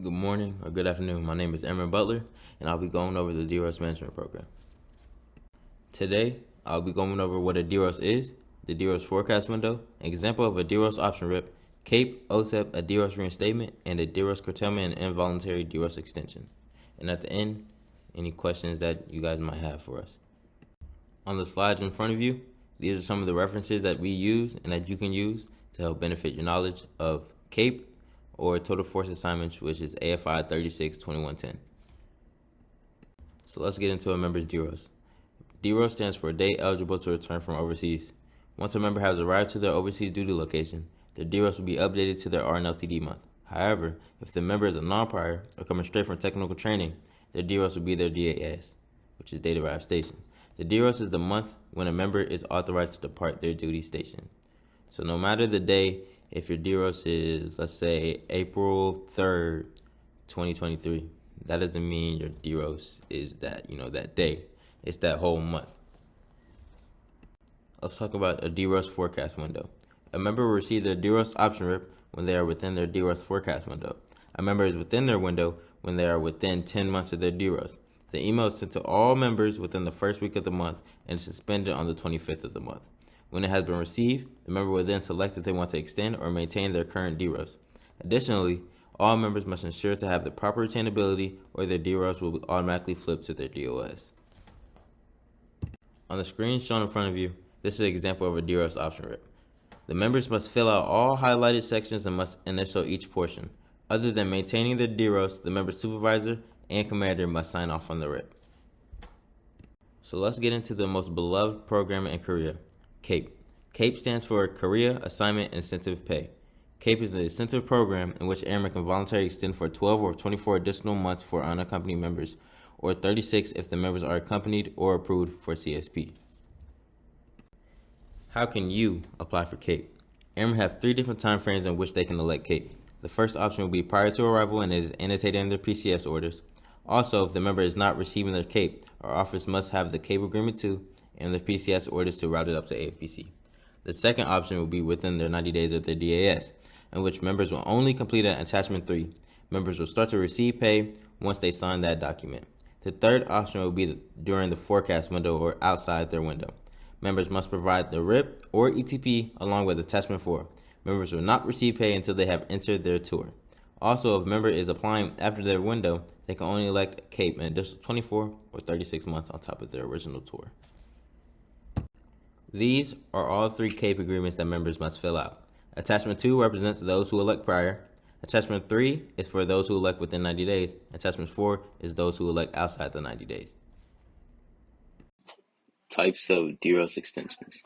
Good morning or good afternoon. My name is Aaron Butler, and I'll be going over the DEROS management program. Today, I'll be going over what a DEROS is, the DEROS forecast window, an example of a DEROS option rip, CAPE, OTEP, a DEROS reinstatement, and a DEROS curtailment and involuntary DEROS extension. And at the end, any questions that you guys might have for us. On the slides in front of you, these are some of the references that we use and that you can use to help benefit your knowledge of CAPE, or total force assignments, which is AFI 36-2110. So let's get into a member's DEROS. DEROS stands for Day Eligible to Return from Overseas. Once a member has arrived to their overseas duty location, their DEROS will be updated to their RNLTD month. However, if the member is a non-prior or coming straight from technical training, their DEROS will be their DAS, which is Date Arrived Station. The DEROS is the month when a member is authorized to depart their duty station. So no matter the day, if your DEROS is, let's say, April 3rd, 2023, that doesn't mean your DEROS is that, that day. It's that whole month. Let's talk about a DEROS forecast window. A member will receive their DEROS option rip when they are within their DEROS forecast window. A member is within their window when they are within 10 months of their DEROS. The email is sent to all members within the first week of the month and is suspended on the 25th of the month. When it has been received, the member will then select if they want to extend or maintain their current DEROS. Additionally, all members must ensure to have the proper retainability or their DEROS will automatically flip to their DOS. On the screen shown in front of you, this is an example of a DEROS option rip. The members must fill out all highlighted sections and must initial each portion. Other than maintaining their DEROS, the member supervisor and commander must sign off on the rip. So let's get into the most beloved program in Korea, CAPE. CAPE stands for Korea Assignment Incentive Pay. CAPE is the incentive program in which airmen can voluntarily extend for 12 or 24 additional months for unaccompanied members, or 36 if the members are accompanied or approved for CSP. How can you apply for CAPE? Airmen have 3 different time frames in which they can elect CAPE. The first option will be prior to arrival and it is annotated in their PCS orders. Also, if the member is not receiving their CAPE, our office must have the CAPE agreement too and the PCS orders to route it up to AFPC. The second option will be within their 90 days of their DAS, in which members will only complete an attachment 3. Members will start to receive pay once they sign that document. The third option will be during the forecast window or outside their window. Members must provide the RIP or ETP along with attachment 4. Members will not receive pay until they have entered their tour. Also, if a member is applying after their window, they can only elect CAPE an additional 24 or 36 months on top of their original tour. These are all 3 CAPE agreements that members must fill out. Attachment 2 represents those who elect prior. Attachment 3 is for those who elect within 90 days. Attachment 4 is those who elect outside the 90 days. Types of DEROS extensions.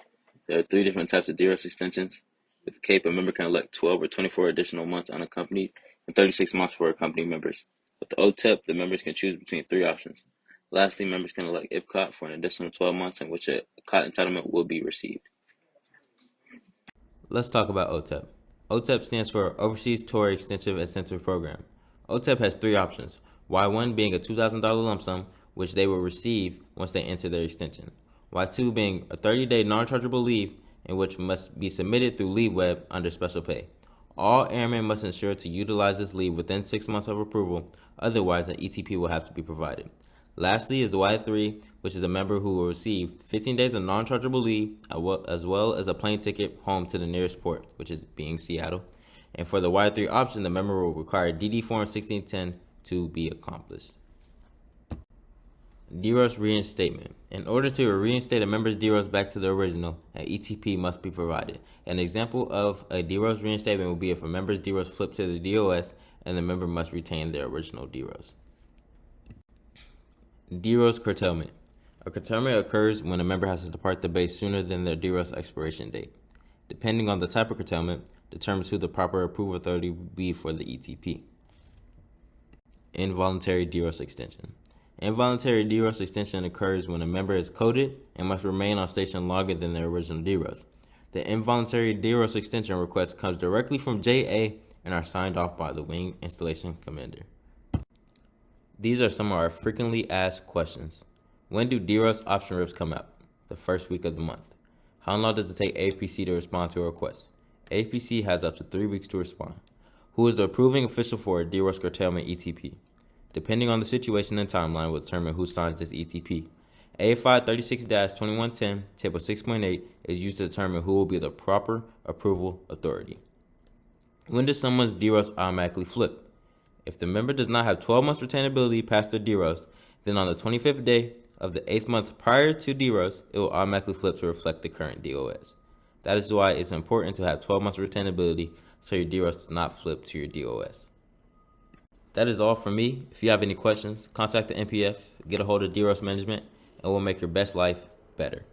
There are 3 different types of DEROS extensions. With CAPE, a member can elect 12 or 24 additional months unaccompanied and 36 months for accompanied members. With the OTEP, the members can choose between 3 options. Lastly, members can elect IPCOT for an additional 12 months in which a COT entitlement will be received. Let's talk about OTEP. OTEP stands for Overseas Tour Extensive Incentive Program. OTEP has 3 options, Y1 being a $2,000 lump sum, which they will receive once they enter their extension. Y2 being a 30-day non-chargeable leave, in which must be submitted through LeaveWeb under special pay. All airmen must ensure to utilize this leave within 6 months of approval, otherwise an ETP will have to be provided. Lastly is Y3, which is a member who will receive 15 days of non-chargeable leave, as well as a plane ticket home to the nearest port, which is being Seattle. And for the Y3 option, the member will require DD Form 1610 to be accomplished. DEROS reinstatement. In order to reinstate a member's DEROS back to the original, an ETP must be provided. An example of a DEROS reinstatement will be if a member's DEROS flipped to the DOS and the member must retain their original DEROS. DEROS curtailment. A curtailment occurs when a member has to depart the base sooner than their DEROS expiration date. Depending on the type of curtailment, determines who the proper approval authority will be for the ETP. Involuntary DEROS extension. Involuntary DEROS extension occurs when a member is coded and must remain on station longer than their original DEROS. The involuntary DEROS extension request comes directly from JA and are signed off by the Wing Installation Commander. These are some of our frequently asked questions. When do DEROS option rips come out? The first week of the month. How long does it take APC to respond to a request? APC has up to 3 weeks to respond. Who is the approving official for a DEROS curtailment ETP? Depending on the situation and timeline will determine who signs this ETP. A5 36-2110, Table 6.8 is used to determine who will be the proper approval authority. When does someone's DEROS automatically flip? If the member does not have 12 months retainability past their DEROS, then on the 25th day of the 8th month prior to DEROS, it will automatically flip to reflect the current DOS. That is why it's important to have 12 months retainability so your DEROS does not flip to your DOS. That is all from me. If you have any questions, contact the NPF, get a hold of DEROS management, and we'll make your best life better.